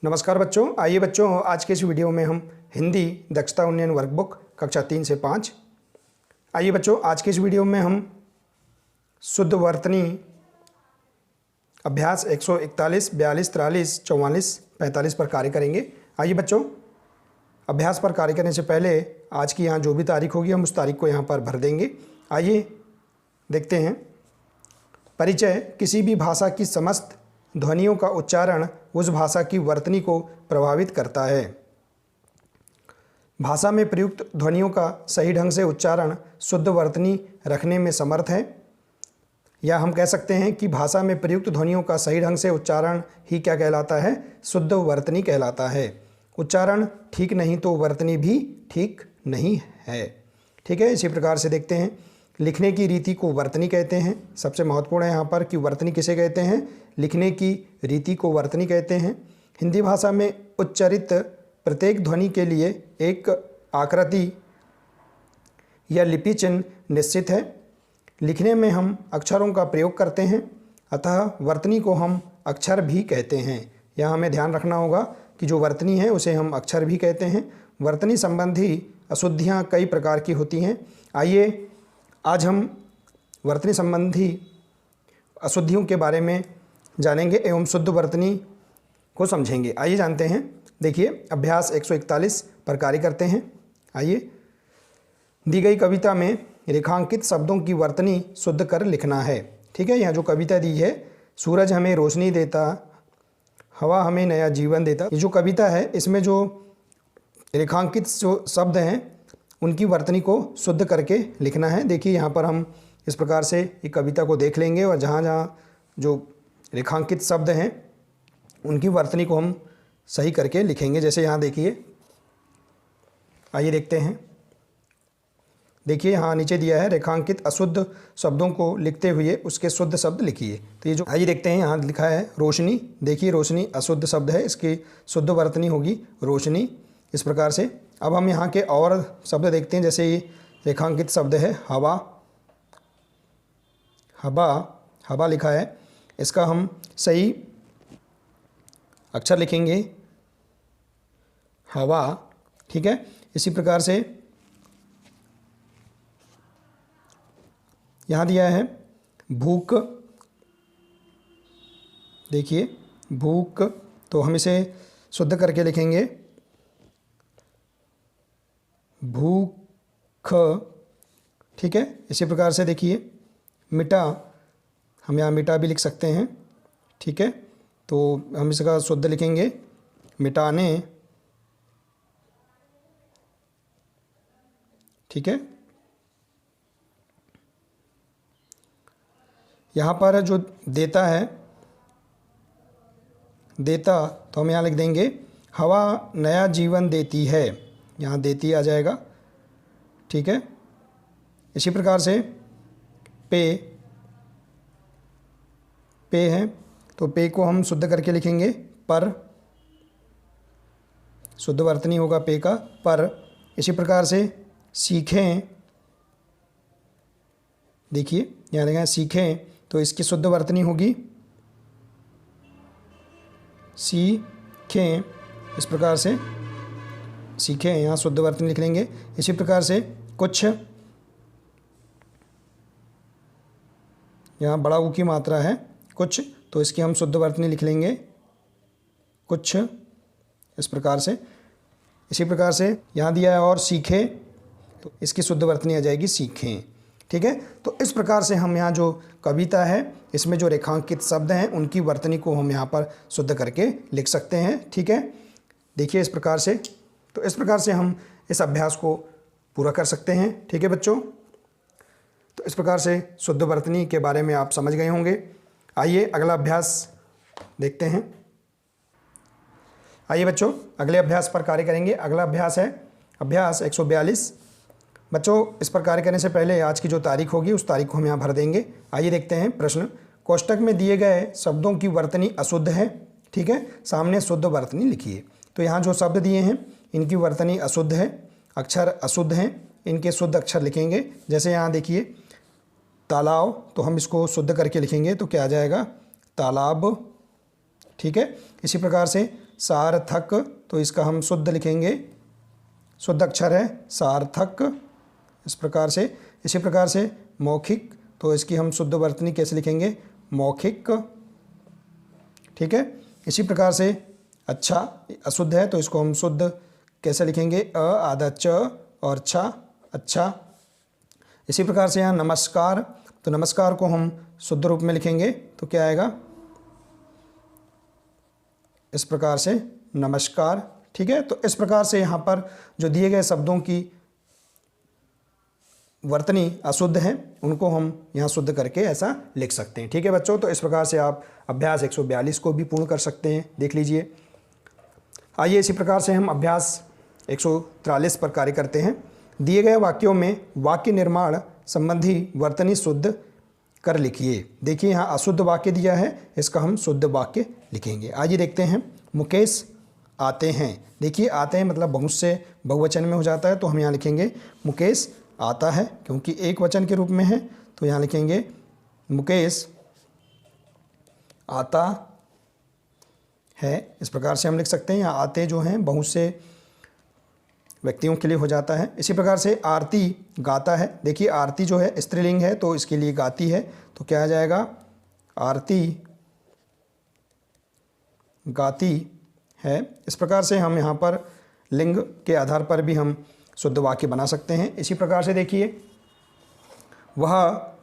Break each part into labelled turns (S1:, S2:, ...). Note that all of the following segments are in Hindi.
S1: नमस्कार बच्चों, आइए बच्चों आज के इस वीडियो में हम हिंदी दक्षता उन्नयन वर्कबुक कक्षा 3 से 5। आइए बच्चों आज के इस वीडियो में हम शुद्ध वर्तनी अभ्यास 141, 42, 43, 44, 45 पर कार्य करेंगे। आइए बच्चों अभ्यास पर कार्य करने से पहले आज की यहाँ जो भी तारीख होगी हम उस तारीख को यहाँ पर भर देंगे। आइए देखते हैं। परिचय: किसी भी भाषा की समस्त ध्वनियों का उच्चारण उस भाषा की वर्तनी को प्रभावित करता है। भाषा में प्रयुक्त ध्वनियों का सही ढंग से उच्चारण शुद्ध वर्तनी रखने में समर्थ है, या हम कह सकते हैं कि भाषा में प्रयुक्त ध्वनियों का सही ढंग से उच्चारण ही क्या कहलाता है? शुद्ध वर्तनी कहलाता है। उच्चारण ठीक नहीं तो वर्तनी भी ठीक नहीं है। ठीक है, इसी प्रकार से देखते हैं। लिखने की रीति को वर्तनी कहते हैं। सबसे महत्वपूर्ण है यहाँ पर कि वर्तनी किसे कहते हैं? लिखने की रीति को वर्तनी कहते हैं। हिंदी भाषा में उच्चारित प्रत्येक ध्वनि के लिए एक आकृति या लिपि चिन्ह निश्चित है। लिखने में हम अक्षरों का प्रयोग करते हैं, अतः वर्तनी को हम अक्षर भी कहते हैं। यहाँ हमें ध्यान रखना होगा कि जो वर्तनी है उसे हम अक्षर भी कहते हैं। वर्तनी संबंधी अशुद्धियाँ कई प्रकार की होती हैं। आइए आज हम वर्तनी संबंधी अशुद्धियों के बारे में जानेंगे एवं शुद्ध वर्तनी को समझेंगे। आइए जानते हैं। देखिए अभ्यास 141 पर कार्य करते हैं। आइए, दी गई कविता में रेखांकित शब्दों की वर्तनी शुद्ध कर लिखना है। ठीक है, यहाँ जो कविता दी है, सूरज हमें रोशनी देता, हवा हमें नया जीवन देता, ये जो कविता है इसमें जो रेखांकित जो शब्द हैं उनकी वर्तनी को शुद्ध करके लिखना है। देखिए यहाँ पर हम इस प्रकार से ये कविता को देख लेंगे और जहाँ जहाँ जो रेखांकित शब्द हैं उनकी वर्तनी को हम सही करके लिखेंगे। जैसे यहाँ देखिए, आइए देखते हैं। देखिए यहाँ नीचे दिया है रेखांकित अशुद्ध शब्दों को लिखते हुए उसके शुद्ध शब्द लिखिए। तो ये जो आइए देखते हैं, यहाँ लिखा है रोशनी। देखिए रोशनी अशुद्ध शब्द है, इसकी शुद्ध वर्तनी होगी रोशनी। इस प्रकार से अब हम यहाँ के और शब्द देखते हैं। जैसे ये रेखांकित शब्द है हवा, हवा, हवा लिखा है, इसका हम सही अक्षर लिखेंगे हवा। ठीक है, इसी प्रकार से यहाँ दिया है भूख। देखिए भूख, तो हम इसे शुद्ध करके लिखेंगे भूख। ठीक है, इसी प्रकार से देखिए मिटा, हम यहाँ मिटा भी लिख सकते हैं। ठीक है, तो हम इसका शुद्ध लिखेंगे मिटाने। ठीक है, यहाँ पर जो देता है देता, तो हम यहाँ लिख देंगे हवा नया जीवन देती है, यहाँ देती आ जाएगा। ठीक है, इसी प्रकार से पे, पे है तो पे को हम शुद्ध करके लिखेंगे पर, शुद्ध वर्तनी होगा पे का पर। इसी प्रकार से सीखें, देखिए यहाँ देखें सीखें, तो इसकी शुद्ध वर्तनी होगी सीखें। इस प्रकार से सीखें, यहाँ शुद्ध वर्तनी लिख लेंगे। इसी प्रकार से कुछ, यहाँ बड़ा ऊ की मात्रा है कुछ, तो इसकी हम शुद्ध वर्तनी लिख लेंगे कुछ। इस प्रकार से, इसी प्रकार से यहाँ दिया है और सीखे, तो इसकी शुद्ध वर्तनी आ जाएगी सीखें। ठीक है, तो इस प्रकार से हम यहाँ जो कविता है इसमें जो रेखांकित शब्द हैं उनकी वर्तनी को हम यहाँ पर शुद्ध करके लिख सकते हैं। ठीक है, देखिए इस प्रकार से, तो इस प्रकार से हम इस अभ्यास को पूरा कर सकते हैं। ठीक है बच्चों, तो इस प्रकार से शुद्ध वर्तनी के बारे में आप समझ गए होंगे। आइए अगला अभ्यास देखते हैं। आइए बच्चों अगले अभ्यास पर कार्य करेंगे। अगला अभ्यास है अभ्यास 142। बच्चों इस पर कार्य करने से पहले आज की जो तारीख होगी उस तारीख को हम यहाँ भर देंगे। आइए देखते हैं प्रश्न। कोष्टक में दिए गए शब्दों की वर्तनी अशुद्ध है। ठीक है, सामने शुद्ध वर्तनी लिखिए। तो यहाँ जो शब्द दिए हैं इनकी वर्तनी अशुद्ध है, अक्षर अशुद्ध हैं, इनके शुद्ध अक्षर लिखेंगे। जैसे यहाँ देखिए तालाब, तो हम इसको शुद्ध करके लिखेंगे तो क्या आ जाएगा? तालाब। ठीक है, इसी प्रकार से सार्थक, तो इसका हम शुद्ध लिखेंगे, शुद्ध अक्षर है सार्थक, इस प्रकार से। इसी प्रकार से मौखिक, तो इसकी हम शुद्ध वर्तनी कैसे लिखेंगे, मौखिक, ठीक है। इसी प्रकार से अच्छा अशुद्ध है, तो इसको हम शुद्ध कैसे लिखेंगे, आधा च और छा, अच्छा। इसी प्रकार से यहाँ नमस्कार, तो नमस्कार को हम शुद्ध रूप में लिखेंगे तो क्या आएगा, इस प्रकार से नमस्कार, ठीक है। तो इस प्रकार से यहाँ पर जो दिए गए शब्दों की वर्तनी अशुद्ध हैं उनको हम यहाँ शुद्ध करके ऐसा लिख सकते हैं, ठीक है बच्चों। तो इस प्रकार से आप अभ्यास 142 को भी पूर्ण कर सकते हैं, देख लीजिए। आइए इसी प्रकार से हम अभ्यास 143 पर कार्य करते हैं। दिए गए वाक्यों में वाक्य निर्माण संबंधी वर्तनी शुद्ध कर लिखिए। देखिए यहाँ अशुद्ध वाक्य दिया है, इसका हम शुद्ध वाक्य लिखेंगे। आइए देखते हैं। मुकेश आते हैं, देखिए आते हैं मतलब बहुत से बहुवचन में हो जाता है, तो हम यहाँ लिखेंगे मुकेश आता है, क्योंकि एक वचन के रूप में है तो यहाँ लिखेंगे मुकेश आता है। इस प्रकार से हम लिख सकते हैं। यहाँ आते जो हैं बहुत से व्यक्तियों के लिए हो जाता है। इसी प्रकार से आरती गाता है, देखिए आरती जो है स्त्रीलिंग है तो इसके लिए गाती है, तो क्या आ जाएगा, आरती गाती है। इस प्रकार से हम यहाँ पर लिंग के आधार पर भी हम शुद्ध वाक्य बना सकते हैं। इसी प्रकार से देखिए वह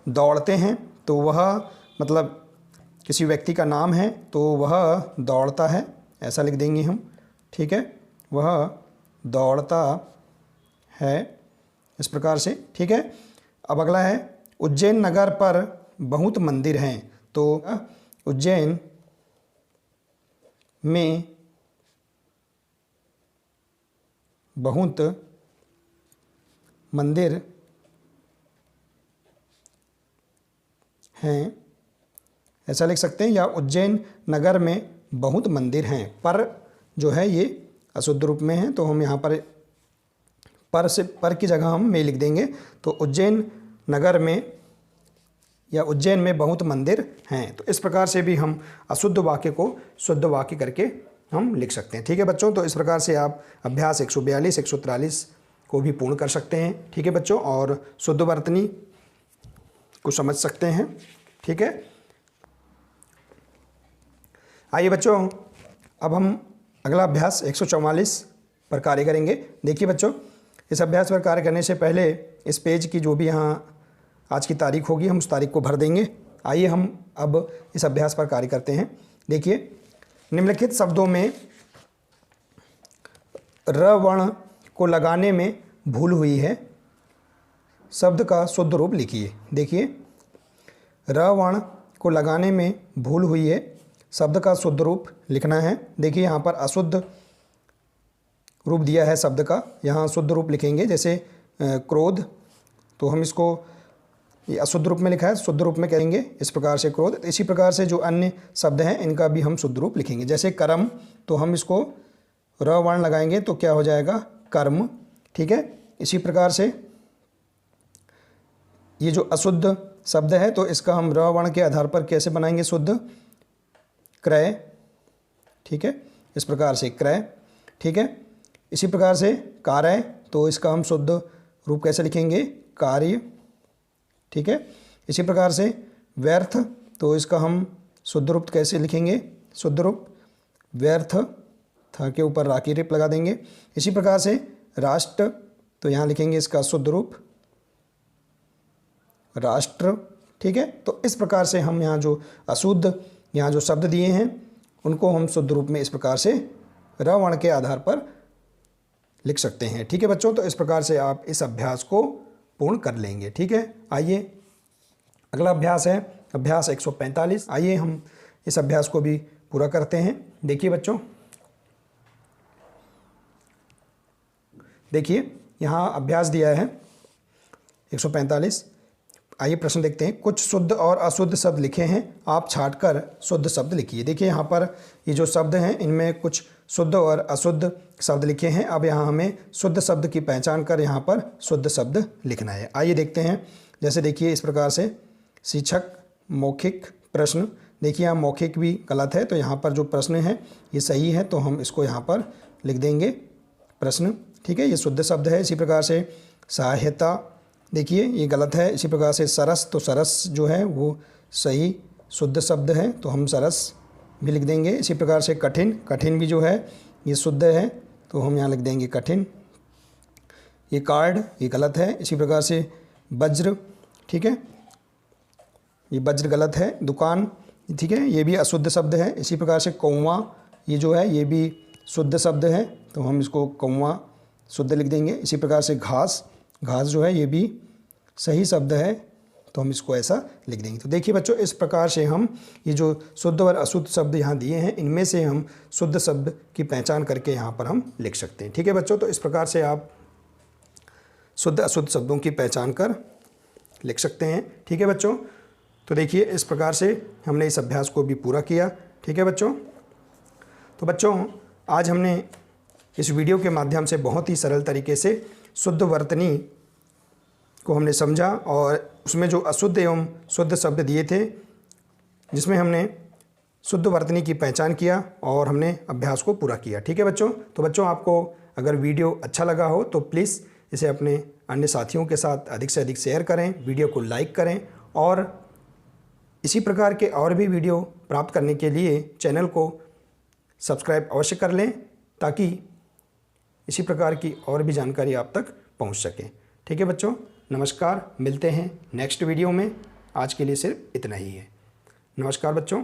S1: दौड़ते हैं, तो वह मतलब किसी व्यक्ति का नाम है तो वह दौड़ता है, ऐसा लिख देंगे हम, ठीक है, वह दौड़ता है, इस प्रकार से, ठीक है। अब अगला है उज्जैन नगर पर बहुत मंदिर हैं, तो उज्जैन में बहुत मंदिर हैं, ऐसा लिख सकते हैं। या उज्जैन नगर में बहुत मंदिर हैं, पर जो है ये अशुद्ध रूप में है, तो हम यहाँ पर से पर की जगह हम में लिख देंगे, तो उज्जैन नगर में या उज्जैन में बहुत मंदिर हैं। तो इस प्रकार से भी हम अशुद्ध वाक्य को शुद्ध वाक्य करके हम लिख सकते हैं, ठीक है बच्चों। तो इस प्रकार से आप अभ्यास 142, 143 को भी पूर्ण कर सकते हैं, ठीक है बच्चों, और शुद्ध वर्तनी को समझ सकते हैं, ठीक है। आइए बच्चों अब हम अगला अभ्यास 144 पर कार्य करेंगे। देखिए बच्चों, इस अभ्यास पर कार्य करने से पहले इस पेज की जो भी यहाँ आज की तारीख होगी हम उस तारीख को भर देंगे। आइए हम अब इस अभ्यास पर कार्य करते हैं। देखिए, निम्नलिखित शब्दों में र वर्ण को लगाने में भूल हुई है, शब्द का शुद्ध रूप लिखिए। देखिए, र वर्ण को लगाने में भूल हुई है, शब्द का शुद्ध रूप लिखना है। देखिए यहाँ पर अशुद्ध रूप दिया है शब्द का, यहाँ शुद्ध रूप लिखेंगे। जैसे क्रोध, तो हम इसको ये अशुद्ध रूप में लिखा है, शुद्ध रूप में कहेंगे इस प्रकार से क्रोध। इसी प्रकार से जो अन्य शब्द हैं इनका भी हम शुद्ध रूप लिखेंगे। जैसे कर्म, तो हम इसको र वर्ण लगाएंगे तो क्या हो जाएगा, कर्म, ठीक है। इसी प्रकार से ये जो अशुद्ध शब्द है तो इसका हम र वर्ण के आधार पर कैसे बनाएंगे शुद्ध, क्रय, ठीक है, इस प्रकार से क्रय, ठीक है। इसी प्रकार से कार्य, तो इसका हम शुद्ध रूप कैसे लिखेंगे, कार्य, ठीक है। इसी प्रकार से व्यर्थ, तो इसका हम शुद्ध रूप कैसे लिखेंगे, शुद्ध रूप व्यर्थ, था के ऊपर रा की रिप लगा देंगे। इसी प्रकार से राष्ट्र, तो यहाँ लिखेंगे इसका शुद्ध रूप राष्ट्र, ठीक है। तो इस प्रकार से हम यहाँ जो अशुद्ध यहाँ जो शब्द दिए हैं उनको हम शुद्ध रूप में इस प्रकार से र वर्ण के आधार पर लिख सकते हैं, ठीक है बच्चों। तो इस प्रकार से आप इस अभ्यास को पूर्ण कर लेंगे, ठीक है। आइए अगला अभ्यास है अभ्यास 145। आइए हम इस अभ्यास को भी पूरा करते हैं। देखिए बच्चों, देखिए यहाँ अभ्यास दिया है 145। आइए प्रश्न देखते हैं। कुछ शुद्ध और अशुद्ध शब्द लिखे हैं, आप छांटकर शुद्ध शब्द लिखिए। देखिए यहाँ पर ये जो शब्द हैं इनमें कुछ शुद्ध और अशुद्ध शब्द लिखे हैं। अब यहाँ हमें शुद्ध शब्द की पहचान कर यहाँ पर शुद्ध शब्द लिखना है। आइए देखते हैं। जैसे देखिए इस प्रकार से शिक्षक, मौखिक प्रश्न, देखिए यहाँ मौखिक भी गलत है, तो यहाँ पर जो प्रश्न है ये सही है, तो हम इसको यहाँ पर लिख देंगे प्रश्न। ठीक है, ये शुद्ध शब्द है। इसी प्रकार से सहायता, देखिए ये गलत है। इसी प्रकार से सरस, तो सरस जो है वो सही शुद्ध शब्द है, तो हम सरस भी लिख देंगे। इसी प्रकार से कठिन, कठिन भी जो है ये शुद्ध है, तो हम यहाँ लिख देंगे कठिन। ये कार्ड, ये गलत है। इसी प्रकार से वज्र, ठीक है, ये वज्र गलत है। दुकान, ठीक है, ये भी अशुद्ध शब्द है। इसी प्रकार से कौवा, ये जो है ये भी शुद्ध शब्द है, तो हम इसको कौवा शुद्ध लिख देंगे। इसी प्रकार से घास, घास जो है ये भी सही शब्द है, तो हम इसको ऐसा लिख देंगे। तो देखिए बच्चों, इस प्रकार से हम ये जो शुद्ध और अशुद्ध शब्द यहाँ दिए हैं, इनमें से हम शुद्ध शब्द की पहचान करके यहाँ पर हम लिख सकते हैं। ठीक है बच्चों, तो इस प्रकार से आप शुद्ध अशुद्ध शब्दों की पहचान कर लिख सकते हैं। ठीक है बच्चों, तो देखिए इस प्रकार से हमने इस अभ्यास को भी पूरा किया। ठीक है बच्चों, तो बच्चों आज हमने इस वीडियो के माध्यम से बहुत ही सरल तरीके से शुद्ध वर्तनी को हमने समझा, और उसमें जो अशुद्ध एवं शुद्ध शब्द दिए थे, जिसमें हमने शुद्ध वर्तनी की पहचान किया और हमने अभ्यास को पूरा किया। ठीक है बच्चों, तो बच्चों आपको अगर वीडियो अच्छा लगा हो तो प्लीज़ इसे अपने अन्य साथियों के साथ अधिक से अधिक शेयर करें, वीडियो को लाइक करें, और इसी प्रकार के और भी वीडियो प्राप्त करने के लिए चैनल को सब्सक्राइब अवश्य कर लें, ताकि इसी प्रकार की और भी जानकारी आप तक पहुंच सके। ठीक है बच्चों, नमस्कार, मिलते हैं नेक्स्ट वीडियो में। आज के लिए सिर्फ इतना ही है। नमस्कार बच्चों।